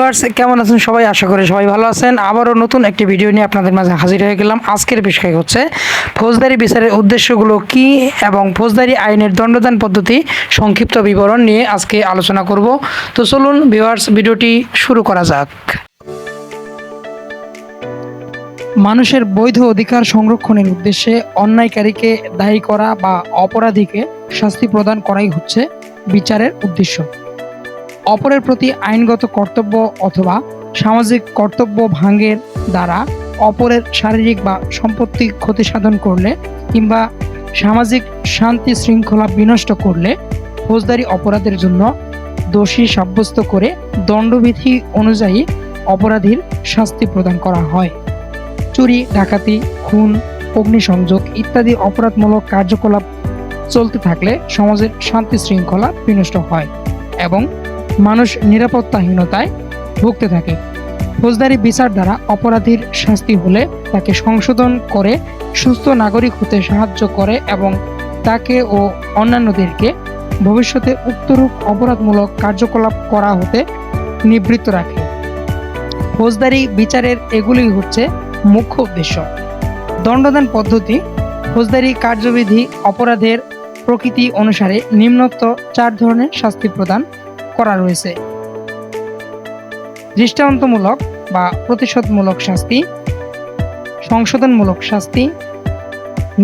Viewers কেমন আছেন সবাই? আশা করি সবাই ভালো আছেন। আবারও নতুন একটি ভিডিও নিয়ে আপনাদের মাঝে হাজির হয়ে গেলাম। আজকের বিষয় হচ্ছে ফৌজদারি বিচারের উদ্দেশ্যগুলো কি এবং ফৌজদারি আইনের দণ্ডদান পদ্ধতি সংক্ষিপ্ত বিবরণ নিয়ে আজকে আলোচনা করব। তো চলুন ভিউয়ার্স ভিডিওটি শুরু করা যাক। মানুষের বৈধ অধিকার সংরক্ষণের উদ্দেশ্যে অন্যায়কারীকে দায়ী করা বা অপরাধীকে শাস্তি প্রদান করাই হচ্ছে বিচারের উদ্দেশ্য। অপরের প্রতি আইনগত কর্তব্য অথবা সামাজিক কর্তব্য ভাঙের দ্বারা অপরের শারীরিক বা সম্পত্তি ক্ষতি সাধন করলে কিংবা সামাজিক শান্তি শৃঙ্খলা বিনষ্ট করলে ফৌজদারি অপরাধের জন্য দোষী সাব্যস্ত করে দণ্ডবিধি অনুযায়ী অপরাধীর শাস্তি প্রদান করা হয়। চুরি, ডাকাতি, খুন, অগ্নিসংযোগ ইত্যাদি অপরাধমূলক কার্যকলাপ চলতে থাকলে সমাজের শান্তি শৃঙ্খলা বিনষ্ট হয় এবং মানুষ নিরাপত্তাহীনতায় ভুগতে থাকে। ফৌজদারি বিচার দ্বারা অপরাধীর শাস্তি হলে তাকে সংশোধন করে সুস্থ নাগরিক হতে সাহায্য করে এবং তাকে ও অন্যান্যদেরকে ভবিষ্যতে উক্তরূপ অপরাধমূলক কার্যকলাপ করা হতে নিবৃত্ত রাখে। ফৌজদারি বিচারের এগুলি হচ্ছে মুখ্য উদ্দেশ্য। দণ্ডদান পদ্ধতি ফৌজদারি কার্যবিধি অপরাধের প্রকৃতি অনুসারে নিম্নোক্ত 4 ধরনের শাস্তি প্রদান করা রয়েছে: দৃষ্টান্তমূলক বা প্রতিশোধমূলক শাস্তি, সংশোধনমূলক শাস্তি,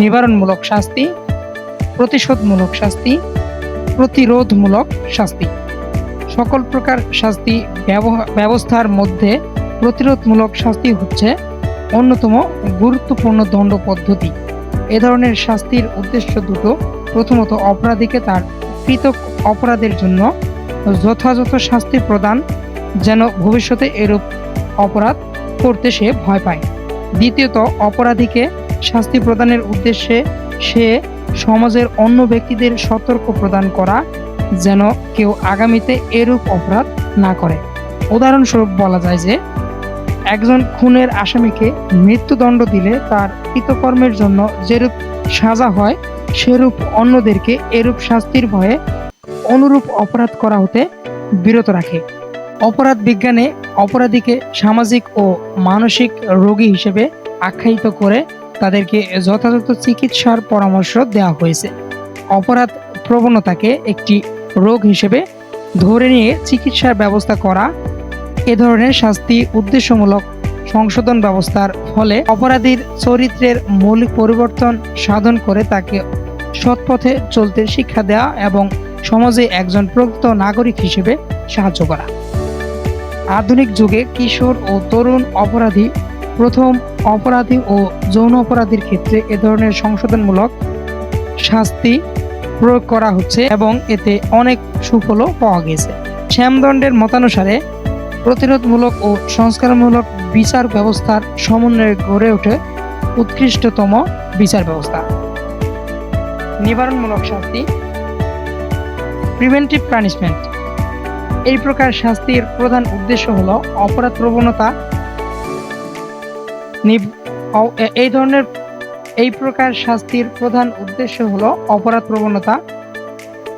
নিবারণমূলক শাস্তি, প্রতিশোধমূলক শাস্তি, প্রতিরোধমূলক শাস্তি। সকল প্রকার শাস্তি ব্যবস্থার মধ্যে প্রতিরোধমূলক শাস্তি হচ্ছে অন্যতম গুরুত্বপূর্ণ দণ্ড পদ্ধতি। এ ধরনের শাস্তির উদ্দেশ্য দুটো। প্রথমত, অপরাধীকে তার কৃত অপরাধের জন্য যথাযথ শাস্তি প্রদান, যেন ভবিষ্যতে এরূপ অপরাধ করতে সে ভয় পায়। দ্বিতীয়ত, অপরাধীকে শাস্তি প্রদানের উদ্দেশ্যে সে সমাজের অন্য ব্যক্তিদের সতর্ক প্রদান করা, যেন কেউ আগামীতে এরূপ অপরাধ না করে। উদাহরণস্বরূপ বলা যায় যে একজন খুনের আসামিকে মৃত্যুদণ্ড দিলে তার কৃতকর্মের জন্য যেরূপ সাজা হয় সেরূপ অন্যদেরকে এরূপ শাস্তির ভয়ে অনুরূপ অপরাধ করা হতে বিরত রাখে। অপরাধ বিজ্ঞানে অপরাধীকে সামাজিক ও মানসিক রোগী হিসেবে আখ্যায়িত করে তাদেরকে যথাযথ চিকিৎসার পরামর্শ দেওয়া হয়েছে। অপরাধ প্রবণতাকে একটি রোগ হিসেবে ধরে নিয়ে চিকিৎসার ব্যবস্থা করা। এ ধরনের শাস্তি উদ্দেশ্যমূলক সংশোধন ব্যবস্থার ফলে অপরাধীর চরিত্রের মৌলিক পরিবর্তন সাধন করে তাকে সৎপথে চলতে শিক্ষা দেওয়া এবং সমাজে একজন প্রকৃত নাগরিক হিসেবে সাহায্য করা। আধুনিক যুগে কিশোর ও তরুণ অপরাধী, প্রথম অপরাধী ও যৌন অপরাধীর ক্ষেত্রে এ ধরনের সংশোধনমূলক শাস্তি প্রয়োগ করা হচ্ছে এবং এতে অনেক সুফলও পাওয়া গেছে। শ্যামদণ্ডের মতানুসারে প্রতিরোধমূলক ও সংস্কারমূলক বিচার ব্যবস্থার সমন্বয়ে গড়ে ওঠে উৎকৃষ্টতম বিচার ব্যবস্থা। নিবারণমূলক শাস্তি, প্রিভেন্টিভ পানিশমেন্ট। এই প্রকার শাস্তির প্রধান উদ্দেশ্য হলো অপরাধ প্রবণতা এই প্রকার শাস্তির প্রধান উদ্দেশ্য হলো অপরাধ প্রবণতা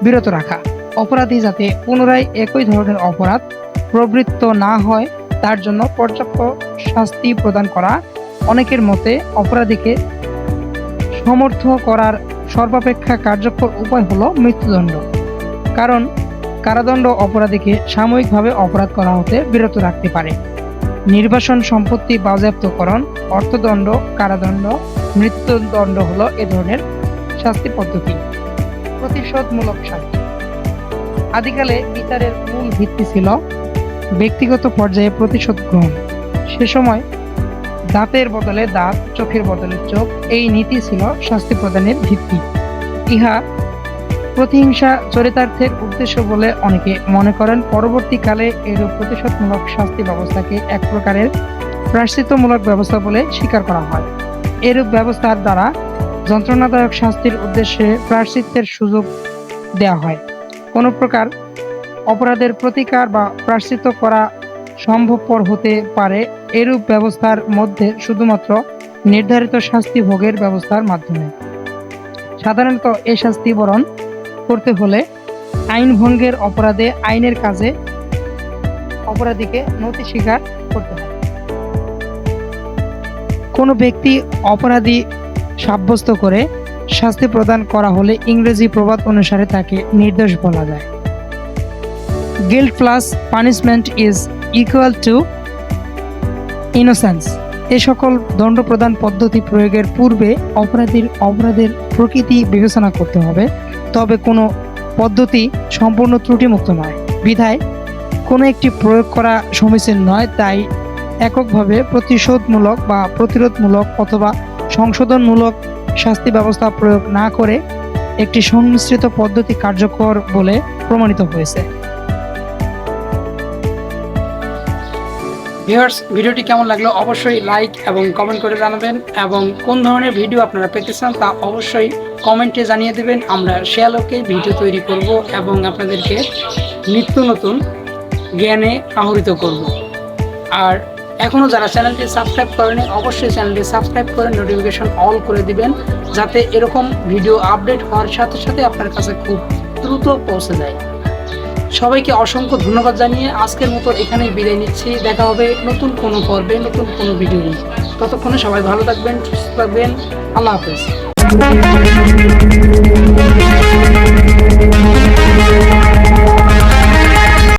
বিরত রাখা। অপরাধী যাতে পুনরায় একই ধরনের অপরাধ প্রবৃত্ত না হয় তার জন্য পর্যাপ্ত শাস্তি প্রদান করা। অনেকের মতে অপরাধীকে সমর্থ করার সর্বাপেক্ষা কার্যকর উপায় হলো মৃত্যুদণ্ড, কারণ কারাদণ্ড অপরাধীকে সাময়িকভাবে অপরাধ করা হতে বিরত রাখতে পারে। নির্বাসন, সম্পত্তি বাজেয়াপ্তকরণ, অর্থদণ্ড, কারাদণ্ড, মৃত্যুদণ্ড হলো এ ধরনের শাস্তি পদ্ধতি। প্রতিশোধমূলক শাস্তি। আদিকালে বিচারের মূল ভিত্তি ছিল ব্যক্তিগত পর্যায়ে প্রতিশোধ গ্রহণ। সে সময় দাঁতের বদলে দাঁত, চোখের বদলে চোখ, এই নীতি ছিল শাস্তি প্রদানের ভিত্তি। ইহা প্রতিহিংসা চরিতার্থের উদ্দেশ্য বলে অনেকে মনে করেন। পরবর্তীকালে এরূপ প্রতিশোধমূলক শাস্তি ব্যবস্থাকে এক প্রকারের প্রায়শ্চিত্তমূলক ব্যবস্থা বলে স্বীকার করা হয়। এরূপ ব্যবস্থার দ্বারা যন্ত্রণাদায়ক শাস্তির উদ্দেশ্যে প্রায়শ্চিত্তের সুযোগ দেওয়া হয়। কোনো প্রকার অপরাধের প্রতিকার বা প্রায়শ্চিত্ত করা সম্ভবপর হতে পারে এরূপ ব্যবস্থার মধ্যে শুধুমাত্র নির্ধারিত শাস্তি ভোগের ব্যবস্থার মাধ্যমে। সাধারণত এই শাস্তি বরণ করতে হলে আইন ভঙ্গের অপরাধে আইনের কাজে অপরাধীকে নথি স্বীকার করতে হবে। কোনো ব্যক্তি অপরাধী সাব্যস্ত করে শাস্তি প্রদান করা হলে ইংরেজি প্রবাদ অনুসারে তাকে নির্দোষ বলা যায়। Guilt plus punishment is equal to innocence. এ সকল দণ্ড প্রদান পদ্ধতি প্রয়োগের পূর্বে অপরাধের প্রকৃতি বিবেচনা করতে হবে, তবে কোনো পদ্ধতি সম্পূর্ণ ত্রুটিমুক্ত নয় বিধায় কোনো একটি প্রয়োগ করা সমীচীন নয়। তাই এককভাবে প্রতিশোধমূলক বা প্রতিরোধমূলক অথবা সংশোধনমূলক শাস্তি ব্যবস্থা প্রয়োগ না করে একটি সংমিশ্রিত পদ্ধতি কার্যকর বলে প্রমাণিত হয়েছে। ভিউয়ার্স, ভিডিওটি কেমন লাগলো অবশ্যই লাইক এবং কমেন্ট করে জানাবেন, এবং কোন ধরনের ভিডিও আপনারা পেতে চান তা অবশ্যই কমেন্টে জানিয়ে দেবেন। আমরা সে আলোকে ভিডিও তৈরি করব এবং আপনাদেরকে নিত্য নতুন জ্ঞানে আহরিত করব। আর এখনও যারা চ্যানেলটি সাবস্ক্রাইব করেনি অবশ্যই চ্যানেলটি সাবস্ক্রাইব করে নোটিফিকেশন অল করে দিবেন, যাতে এরকম ভিডিও আপডেট হওয়ার সাথে সাথে আপনার কাছে খুব দ্রুত পৌঁছে যায়। সবাইকে অসংখ্য ধন্যবাদ জানিয়ে আজকের মতো এখানেই বিদায় নিচ্ছি। দেখা হবে নতুন কোনো পর্বে, নতুন কোনো ভিডিও নিয়ে। ততক্ষণে সবাই ভালো থাকবেন, সুস্থ থাকবেন। আল্লাহ হাফেজ।